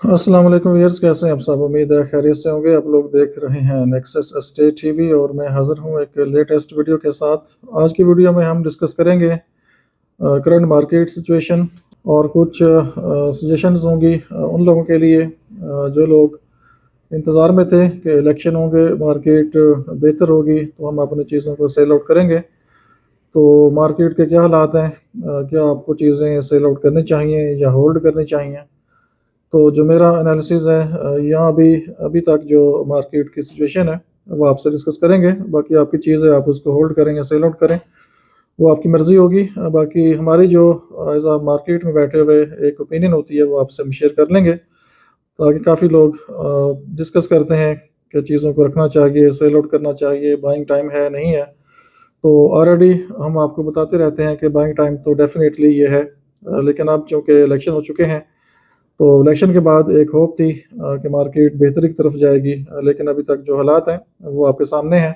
अस्सलाम वालेकुम व्यूअर्स, कैसे हैं आप सब। उम्मीद है खैरियत से होंगे। आप लोग देख रहे हैं नेक्सस एस्टेट टीवी और मैं हाज़िर हूं एक लेटेस्ट वीडियो के साथ। आज की वीडियो में हम डिस्कस करेंगे करंट मार्केट सिचुएशन और कुछ सजेशंस होंगी उन लोगों के लिए जो लोग इंतज़ार में थे कि इलेक्शन होंगे, मार्केट बेहतर होगी तो हम अपनी चीज़ों को सेल आउट करेंगे। तो मार्केट के क्या हालात हैं, क्या आपको चीज़ें सेल आउट करनी चाहिए या होल्ड करनी चाहिए। तो जो मेरा एनालिसिस है यहाँ अभी अभी तक जो मार्केट की सिचुएशन है वो आपसे डिस्कस करेंगे। बाकी आपकी चीज़ है, आप उसको होल्ड करें या सेल आउट करें वो आपकी मर्ज़ी होगी। बाकी हमारी जो एज आ मार्केट में बैठे हुए एक ओपिनियन होती है वो आपसे हम शेयर कर लेंगे, ताकि काफ़ी लोग डिस्कस करते हैं कि चीज़ों को रखना चाहिए, सेल आउट करना चाहिए, बाइंग टाइम है नहीं है। तो ऑलरेडी हम आपको बताते रहते हैं कि बाइंग टाइम तो डेफ़िनेटली ये है, लेकिन अब चूँकि इलेक्शन हो चुके हैं तो इलेक्शन के बाद एक होप थी कि मार्केट बेहतरी की तरफ जाएगी, लेकिन अभी तक जो हालात हैं वो आपके सामने हैं।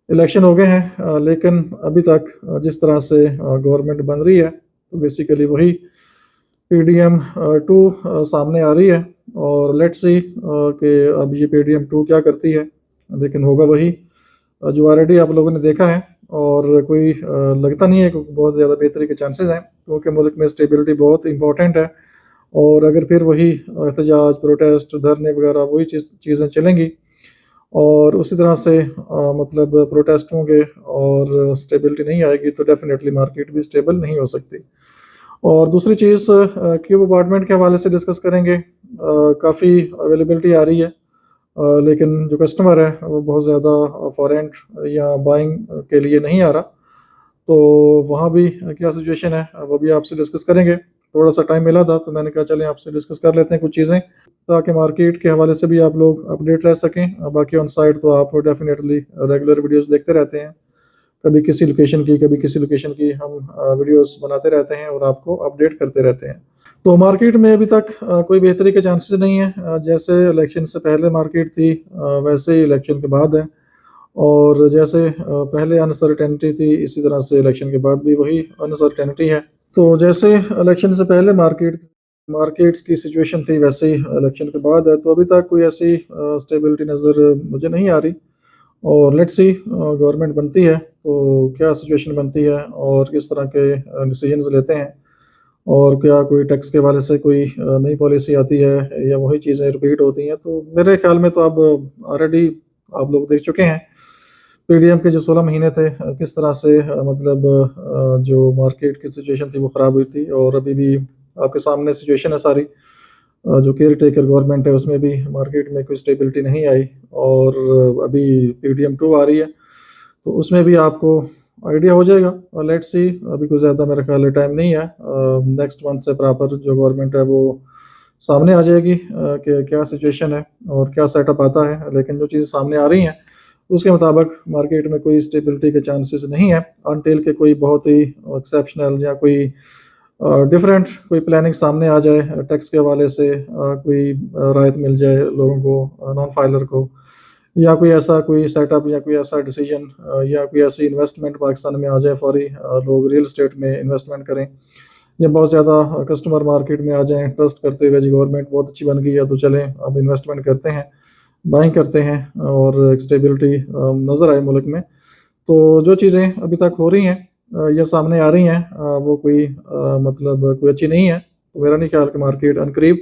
इलेक्शन हो गए हैं, लेकिन अभी तक जिस तरह से गवर्नमेंट बन रही है तो बेसिकली वही पीडीएम 2 सामने आ रही है। और लेट्स सी कि अब ये पीडीएम 2 क्या करती है, लेकिन होगा वही जो ऑलरेडी आप लोगों ने देखा है। और कोई लगता नहीं है कि बहुत ज़्यादा बेहतरी के चांसेस हैं, क्योंकि मुल्क में स्टेबिलिटी बहुत इंपॉर्टेंट है। और अगर फिर वही एहतजाज, प्रोटेस्ट, धरने वगैरह वही चीज़ें चलेंगी और उसी तरह से मतलब प्रोटेस्ट होंगे और स्टेबिलिटी नहीं आएगी तो डेफ़िनेटली मार्केट भी स्टेबल नहीं हो सकती। और दूसरी चीज़ क्यूब अपार्टमेंट के हवाले से डिस्कस करेंगे। काफ़ी अवेलेबिलिटी आ रही है, लेकिन जो कस्टमर है वो बहुत ज़्यादा फॉर रेंट या बाइंग के लिए नहीं आ रहा। तो वहाँ भी क्या सिचुएशन है वो भी आपसे डिस्कस करेंगे। थोड़ा-सा टाइम मिला था तो मैंने कहा चलें आपसे डिस्कस कर लेते हैं कुछ चीज़ें, ताकि मार्केट के हवाले से भी आप लोग अपडेट रह सकें। बाकी ऑन साइट तो आप डेफ़िनेटली रेगुलर वीडियोज़ देखते रहते हैं। कभी किसी लोकेशन की, कभी किसी लोकेशन की हम वीडियोज़ बनाते रहते हैं और आपको अपडेट करते रहते हैं। तो मार्केट में अभी तक कोई बेहतरी के चांसेस नहीं है। जैसे इलेक्शन से पहले मार्केट थी वैसे ही इलेक्शन के बाद है। और जैसे पहले अनसर्टेनिटी थी, इसी तरह से इलेक्शन के बाद भी वही अनसर्टेनिटी है। तो जैसे इलेक्शन से पहले मार्केट्स की सिचुएशन थी वैसे ही इलेक्शन के बाद है। तो अभी तक कोई ऐसी स्टेबिलिटी नज़र मुझे नहीं आ रही। और लेट्स सी गवर्नमेंट बनती है तो क्या सिचुएशन बनती है और किस तरह के डिसीजंस लेते हैं, और क्या कोई टैक्स के हवाले से कोई नई पॉलिसी आती है या वही चीज़ें रिपीट होती हैं। तो मेरे ख़्याल में तो अब ऑलरेडी आप लोग देख चुके हैं पीडीएम के जो 16 महीने थे किस तरह से मतलब जो मार्केट की सिचुएशन थी वो ख़राब हुई थी। और अभी भी आपके सामने सिचुएशन है सारी। जो केयर टेकर गवर्नमेंट है उसमें भी मार्केट में कोई स्टेबिलिटी नहीं आई। और अभी पीडीएम 2 आ रही है तो उसमें भी आपको आइडिया हो जाएगा। और लेट्स सी, अभी कोई ज़्यादा मेरा ख्याल है टाइम नहीं है। नेक्स्ट मंथ से प्रॉपर जो गवर्नमेंट है वो सामने आ जाएगी कि क्या सिचुएशन है और क्या सेटअप आता है। लेकिन जो चीज़ें सामने आ रही हैं उसके मुताबिक मार्केट में कोई स्टेबिलिटी के चांसेस नहीं है, अनटिल के कोई बहुत ही एक्सेप्शनल या कोई डिफरेंट कोई प्लानिंग सामने आ जाए टैक्स के हवाले से, कोई राहत मिल जाए लोगों को, नॉन फाइलर को, या कोई ऐसा कोई सेटअप या कोई ऐसा डिसीजन या कोई ऐसी इन्वेस्टमेंट पाकिस्तान में आ जाए फौरी, लोग रियल एस्टेट में इन्वेस्टमेंट करें या बहुत ज़्यादा कस्टमर मार्केट में आ जाएँ ट्रस्ट करते हुए जी गवर्नमेंट बहुत अच्छी बन गई है तो चलें अब इन्वेस्टमेंट करते हैं, बाइंग करते हैं और एक स्टेबिलिटी नज़र आए मुल्क में। तो जो चीज़ें अभी तक हो रही हैं या सामने आ रही हैं वो कोई मतलब कोई अच्छी नहीं है। तो मेरा नहीं ख्याल कि मार्केट अनकरीब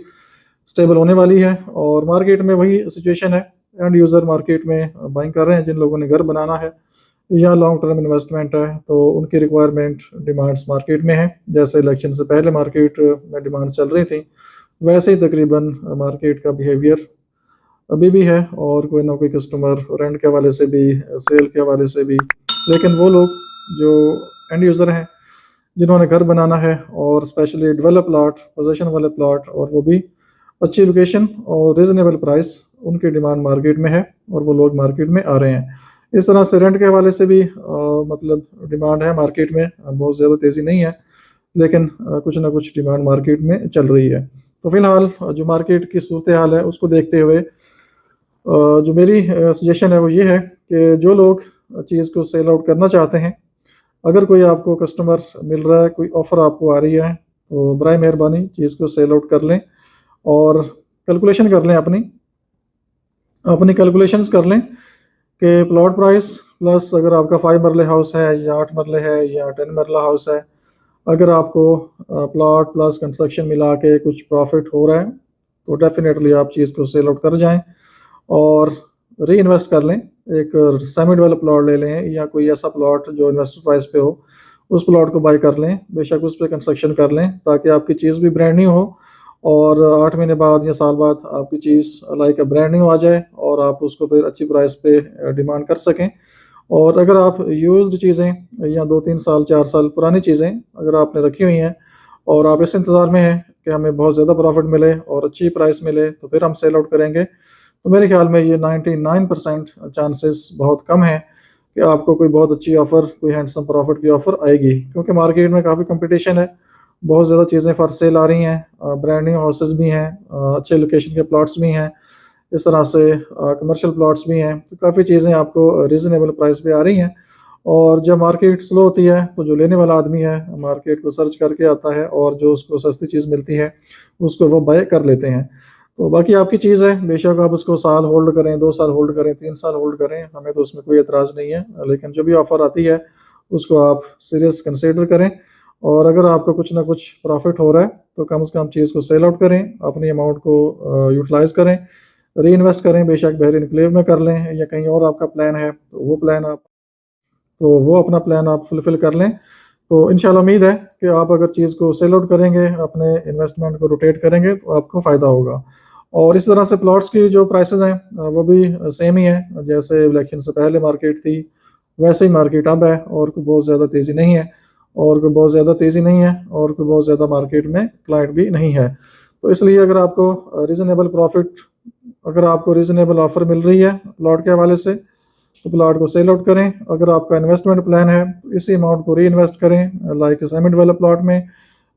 स्टेबल होने वाली है। और मार्केट में वही सिचुएशन है, एंड यूज़र मार्केट में बाइंग कर रहे हैं जिन लोगों ने घर बनाना है या लॉन्ग टर्म इन्वेस्टमेंट है तो उनकी रिक्वायरमेंट डिमांड्स मार्केट में है। जैसे इलेक्शन से पहले मार्केट में डिमांड्स चल रही थी वैसे ही तकरीबन मार्केट का बिहेवियर अभी भी है। और कोई ना कोई कस्टमर रेंट के हवाले से भी, सेल के हवाले से भी, लेकिन वो लोग जो एंड यूज़र हैं जिन्होंने घर बनाना है और स्पेशली डेवलप प्लॉट, पोजीशन वाले प्लॉट और वो भी अच्छी लोकेशन और रीज़नेबल प्राइस, उनकी डिमांड मार्केट में है और वो लोग मार्केट में आ रहे हैं। इस तरह से रेंट के हवाले से भी मतलब डिमांड है मार्केट में, बहुत ज़्यादा तेज़ी नहीं है, लेकिन कुछ ना कुछ डिमांड मार्केट में चल रही है। तो फ़िलहाल जो मार्केट की सूरत हाल है उसको देखते हुए जो मेरी सजेशन है वो ये है कि जो लोग चीज़ को सेल आउट करना चाहते हैं, अगर कोई आपको कस्टमर मिल रहा है, कोई ऑफ़र आपको आ रही है, तो बराए मेहरबानी चीज़ को सेल आउट कर लें। और कैलकुलेशन कर लें, अपनी कैलकुलेशंस कर लें कि प्लॉट प्राइस प्लस अगर आपका 5 मरले हाउस है या 8 मरले है या 10 मरला हाउस है, अगर आपको प्लॉट प्लस कंस्ट्रक्शन मिला के कुछ प्रॉफिट हो रहा है तो डेफिनेटली आप चीज़ को सेल आउट कर जाएं और री इन्वेस्ट कर लें। एक सेमी डेवलप प्लॉट ले लें या कोई ऐसा प्लॉट जो इन्वेस्टर प्राइस पे हो, उस प्लॉट को बाई कर लें, बेशक उस पर कंस्ट्रक्शन कर लें ताकि आपकी चीज़ भी ब्रांड न्यू हो और 8 महीने बाद या साल बाद आपकी चीज़ लाइक ब्रांड न्यू आ जाए और आप उसको फिर अच्छी प्राइस पे डिमांड कर सकें। और अगर आप यूज्ड चीज़ें या 2-3 साल 4 साल पुरानी चीज़ें अगर आपने रखी हुई हैं और आप इस इंतज़ार में हैं कि हमें बहुत ज़्यादा प्रॉफिट मिले और अच्छी प्राइस मिले तो फिर हम सेल आउट करेंगे, तो मेरे ख्याल में ये 99% चांसेस बहुत कम है कि आपको कोई बहुत अच्छी ऑफ़र, कोई हैंडसम प्रॉफिट की ऑफ़र आएगी, क्योंकि मार्केट में काफ़ी कंपटीशन है, बहुत ज़्यादा चीज़ें फॉर सेल आ रही हैं, ब्रांड न्यू हाउसेस भी हैं, अच्छे लोकेशन के प्लॉट्स भी हैं, इस तरह से कमर्शियल प्लॉट्स भी हैं, तो काफ़ी चीज़ें आपको रीज़नेबल प्राइस पे आ रही हैं। और जब मार्केट स्लो होती है तो जो लेने वाला आदमी है मार्केट को सर्च करके आता है और जो उसको सस्ती चीज़ मिलती है उसको वो बाय कर लेते हैं। तो बाकी आपकी चीज़ है, बेशक आप उसको साल होल्ड करें, 2 साल होल्ड करें, 3 साल होल्ड करें, हमें तो उसमें कोई एतराज़ नहीं है, लेकिन जो भी ऑफ़र आती है उसको आप सीरियस कंसीडर करें और अगर आपको कुछ ना कुछ प्रॉफिट हो रहा है तो कम से कम चीज़ को सेल आउट करें, अपनी अमाउंट को यूटिलाइज़ करें, री इन्वेस्ट करें, बेशक बहर इनक्लेव में कर लें या कहीं और आपका प्लान है तो वो अपना प्लान आप फुलफ़िल कर लें। तो इंशाल्लाह उम्मीद है कि आप अगर चीज़ को सेल आउट करेंगे, अपने इन्वेस्टमेंट को रोटेट करेंगे तो आपको फ़ायदा होगा। और इस तरह से प्लॉट्स की जो प्राइसेस हैं वो भी सेम ही है, जैसे इलेक्शन से पहले मार्केट थी वैसे ही मार्केट अब है और कोई बहुत ज़्यादा तेज़ी नहीं है और कोई बहुत ज़्यादा तेज़ी नहीं है और कोई बहुत ज़्यादा मार्केट में क्लाइंट भी नहीं है। तो इसलिए अगर आपको रीज़नेबल ऑफ़र मिल रही है प्लॉट के हवाले से तो प्लॉट को सेल आउट करें। अगर आपका इन्वेस्टमेंट प्लान है तो इसी अमाउंट को री इन्वेस्ट करें लाइक सेमी डेवलप प्लॉट में,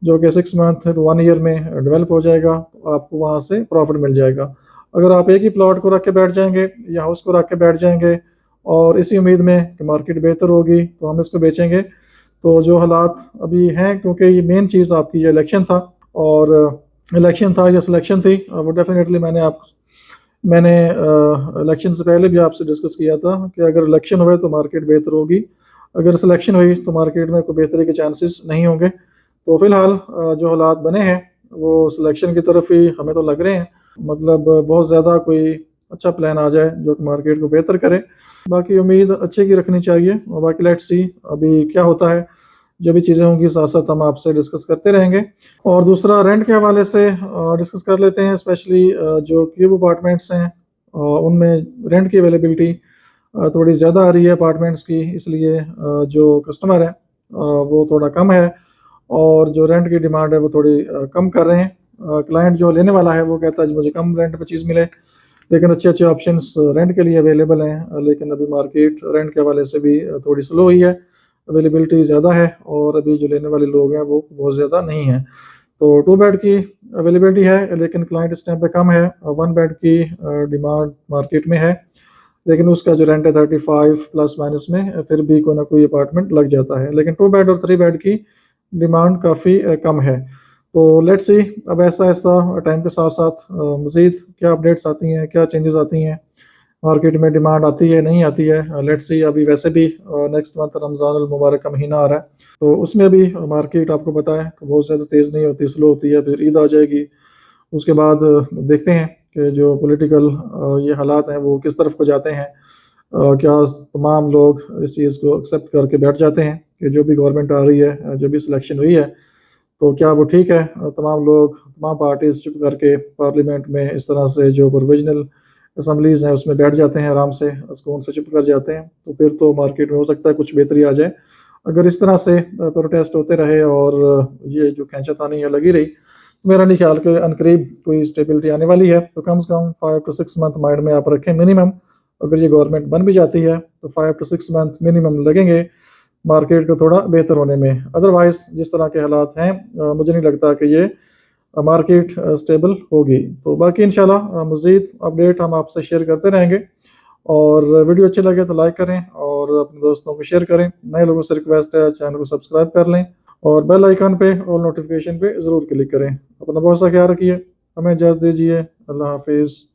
जो कि 6 मंथ टू 1 ईयर में डेवलप हो जाएगा, तो आपको वहाँ से प्रॉफिट मिल जाएगा। अगर आप एक ही प्लॉट को रख के बैठ जाएंगे या हाउस को रख के बैठ जाएंगे और इसी उम्मीद में कि मार्केट बेहतर होगी तो हम इसको बेचेंगे, तो जो हालात अभी हैं, क्योंकि ये मेन चीज़ आपकी ये इलेक्शन था और इलेक्शन था या सिलेक्शन थी, वो डेफिनेटली मैंने इलेक्शन से पहले भी आपसे डिस्कस किया था कि अगर इलेक्शन हुए तो मार्केट बेहतर होगी, अगर सिलेक्शन हुई तो मार्केट में कोई बेहतरी के चांसेस नहीं होंगे। तो फ़िलहाल जो हालात बने हैं वो सिलेक्शन की तरफ ही हमें तो लग रहे हैं, मतलब बहुत ज़्यादा कोई अच्छा प्लान आ जाए जो कि मार्केट को बेहतर करे। बाकी उम्मीद अच्छे की रखनी चाहिए और बाकी लेट्स सी अभी क्या होता है, जो भी चीज़ें होंगी साथ साथ हम आपसे डिस्कस करते रहेंगे। और दूसरा रेंट के हवाले से डिस्कस कर लेते हैं, स्पेशली जो क्यूब अपार्टमेंट्स हैं उनमें रेंट की अवेलेबिलिटी थोड़ी ज़्यादा आ रही है अपार्टमेंट्स की, इसलिए जो कस्टमर है वो थोड़ा कम है और जो रेंट की डिमांड है वो थोड़ी कम कर रहे हैं। क्लाइंट जो लेने वाला है वो कहता है मुझे कम रेंट पे चीज़ मिले, लेकिन अच्छे अच्छे ऑप्शंस रेंट के लिए अवेलेबल हैं, लेकिन अभी मार्केट रेंट के हवाले से भी थोड़ी स्लो हुई है, अवेलेबिलिटी ज़्यादा है और अभी जो लेने वाले लोग हैं वो बहुत ज़्यादा नहीं है। तो 2 बेड की अवेलेबिलिटी है लेकिन क्लाइंट इस टाइम पे कम है, 1 बेड की डिमांड मार्केट में है, लेकिन उसका जो रेंट है 35 प्लस माइनस में फिर भी कोई ना कोई अपार्टमेंट लग जाता है, लेकिन 2 बेड और 3 बेड की डिमांड काफ़ी कम है। तो लेट्स सी अब ऐसा ऐसा टाइम के साथ साथ मज़ीद क्या अपडेट्स आती हैं, क्या चेंजेस आती हैं, मार्केट में डिमांड आती है नहीं आती है। लेट्स सी अभी वैसे भी नेक्स्ट मंथ रमज़ानुल मुबारक का महीना आ रहा है, तो उसमें भी मार्केट आपको पता है कि बहुत ज़्यादा तेज़ नहीं होती, स्लो होती है, फिर ईद आ जाएगी, उसके बाद देखते हैं कि जो पॉलिटिकल ये हालात हैं वो किस तरफ को जाते हैं। क्या तमाम लोग इस चीज़ को एक्सेप्ट करके बैठ जाते हैं कि जो भी गवर्नमेंट आ रही है, जो भी सिलेक्शन हुई है, तो क्या वो ठीक है। तमाम लोग, तमाम पार्टीज चुप करके पार्लियामेंट में इस तरह से जो प्रोविजनल असम्बलीज़ हैं उसमें बैठ जाते हैं, आराम से सुकून से चुप कर जाते हैं, तो फिर तो मार्केट में हो सकता है कुछ बेहतरी आ जाए। अगर इस तरह से प्रोटेस्ट होते रहे और ये जो खींचातानी है लगी रही, तो मेरा नहीं ख्याल कि अनकरीब कोई स्टेबिलिटी आने वाली है। तो कम से कम 5 to 6 मंथ माइंड में आप रखें मिनिमम। अगर ये गवर्नमेंट बन भी जाती है तो 5 to 6 मंथ मिनिमम लगेंगे मार्केट को थोड़ा बेहतर होने में। अदरवाइज़ जिस तरह के हालात हैं मुझे नहीं लगता कि ये मार्केट स्टेबल होगी। तो बाकी इंशाल्लाह मज़ीद अपडेट हम आपसे शेयर करते रहेंगे और वीडियो अच्छे लगे तो लाइक करें और अपने दोस्तों को शेयर करें। नए लोगों से रिक्वेस्ट है चैनल को सब्सक्राइब कर लें और बेल आइकन पे ऑल नोटिफिकेशन पे ज़रूर क्लिक करें। अपना बहुत सा ख्याल रखिए। हमें इजाज़त दीजिए। अल्लाह हाफिज़।